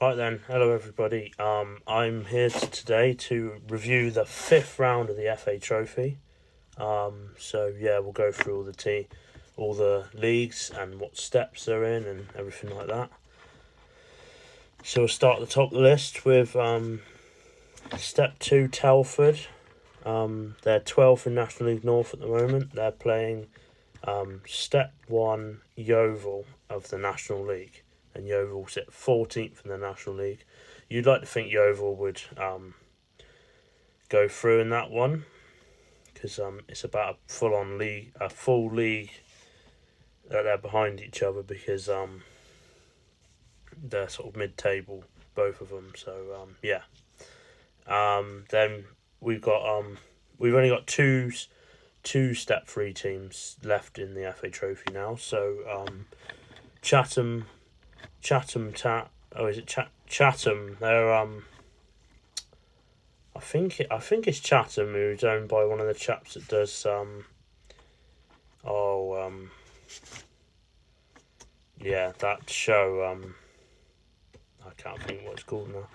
Right then, hello everybody. I'm here today to review the fifth round of the FA Trophy. So yeah, we'll go through all the leagues and what steps they're in and everything like that. So we'll start at the top of the list with Step Two, Telford. They're 12th in National League North at the moment. They're playing Step One, Yeovil of the National League, and Yeovil sit 14th in the National League. You'd like to think Yeovil would go through in that one because it's about a full league that they're behind each other because they're sort of mid-table, both of them. So yeah. Then we've only got two Step Three teams left in the FA Trophy now. So Chatham, is it Chatham? They're I think it's Chatham, who's owned by one of the chaps that does yeah, that show I can't think what it's called now.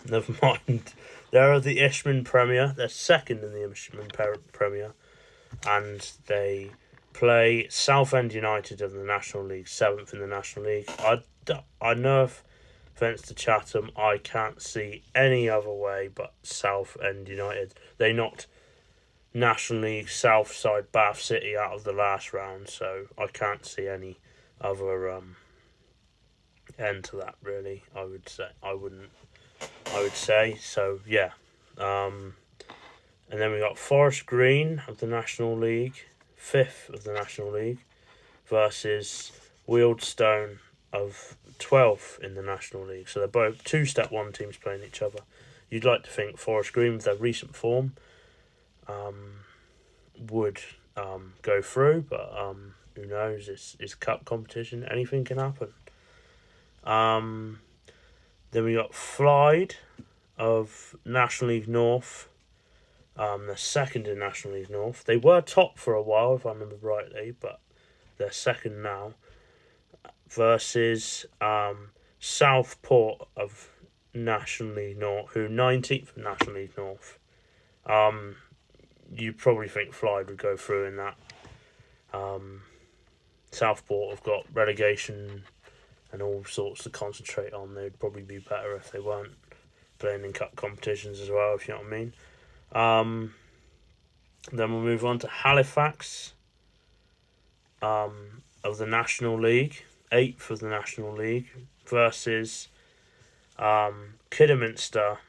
Never mind. They're the Ishman Premier. They're second in the Ishman Premier, and they play Southend United of the National League, seventh in the National League. I know if offense to Chatham, I can't see any other way but Southend United. They knocked National League Southside Bath City out of the last round, so I can't see any other end to that. Really, I would say I wouldn't. I would say so. Yeah. And then we got Forest Green of the National League, fifth of the National League, versus Wealdstone of 12th in the National League. So they're both two Step 1 teams playing each other. You'd like to think Forest Green, with their recent form, would go through, but who knows? It's cup competition. Anything can happen. Then we got Flyde of National League North. They're second in National League North. They were top for a while, if I remember rightly, but they're second now. Versus Southport of National League North, who 19th in National League North. You probably think Flyde would go through in that. Southport have got relegation and all sorts to concentrate on. They'd probably be better if they weren't playing in cup competitions as well, if you know what I mean. Then we'll move on to Halifax of the National League, 8th of the National League, versus Kidderminster,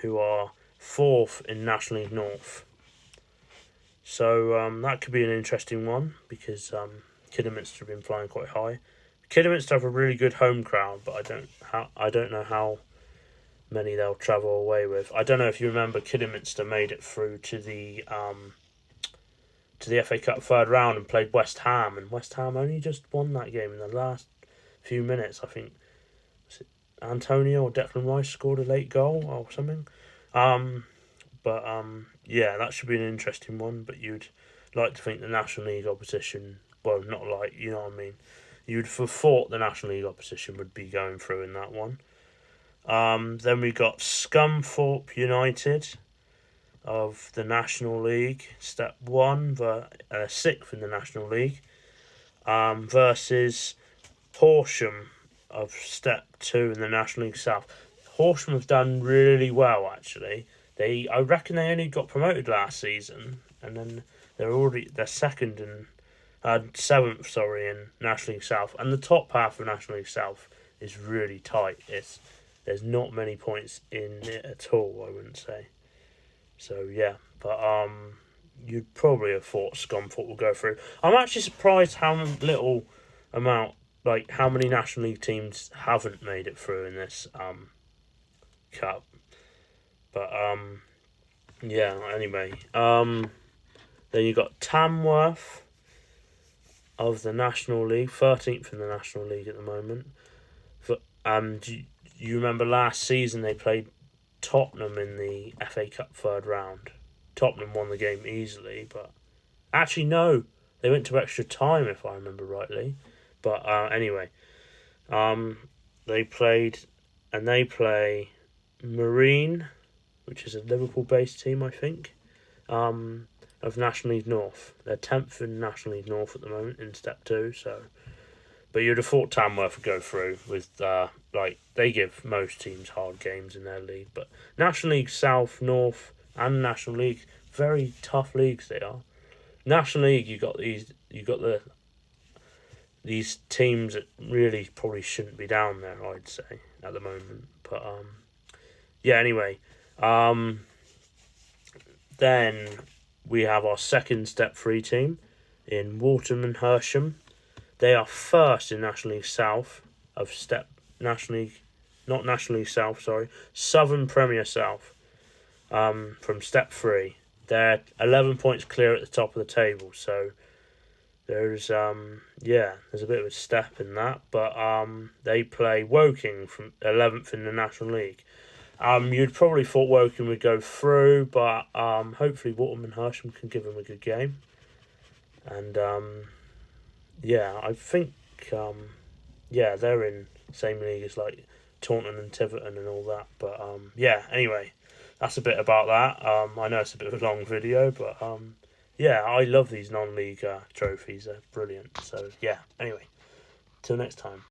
who are 4th in National League North. So that could be an interesting one because Kidderminster have been flying quite high. Kidderminster have a really good home crowd, but I don't know how many they'll travel away with. I don't know if you remember, Kidderminster made it through to the FA Cup third round and played West Ham, and West Ham only just won that game in the last few minutes. I think was it Antonio or Declan Rice scored a late goal or something. Yeah, that should be an interesting one. But you'd like to think the National League opposition, well, not like, you know what I mean. You'd have thought the National League opposition would be going through in that one. Then we got Scunthorpe United of the National League, Step 1, sixth in the National League, versus Horsham of Step 2 in the National League South. Horsham have done really well, actually. I reckon they only got promoted last season, and then they're second and seventh, in National League South, and the top half of National League South is really tight. There's not many points in it at all, I wouldn't say. So yeah, but you'd probably have thought Scunthorpe will go through. I'm actually surprised how little amount, like how many National League teams haven't made it through in this cup. But yeah. Anyway, then you got Tamworth of the National League, 13th in the National League at the moment. Do you remember last season they played Tottenham in the FA Cup third round? Tottenham won the game easily, but actually no, they went to extra time if I remember rightly. But anyway, they played and they play Marine, which is a Liverpool-based team, I think, of National League North. They're 10th in National League North at the moment in Step 2, so... But you'd have thought Tamworth would go through with, they give most teams hard games in their league. But National League South, North, and National League, very tough leagues they are. National League, you got these teams that really probably shouldn't be down there, I'd say, at the moment. But, anyway. Then we have our second Step 3 team in Waltham and Hersham. They are first in National League South of Southern Premier South, from Step 3. They're 11 points clear at the top of the table, so there's a bit of a step in that. But they play Woking from 11th in the National League. You'd probably thought Woking would go through, but hopefully Waltham and Hersham can give them a good game. And I think they're in the same league as like Taunton and Tiverton and all that. But anyway, that's a bit about that. I know it's a bit of a long video, but I love these non-league trophies. They're brilliant. So anyway, till next time.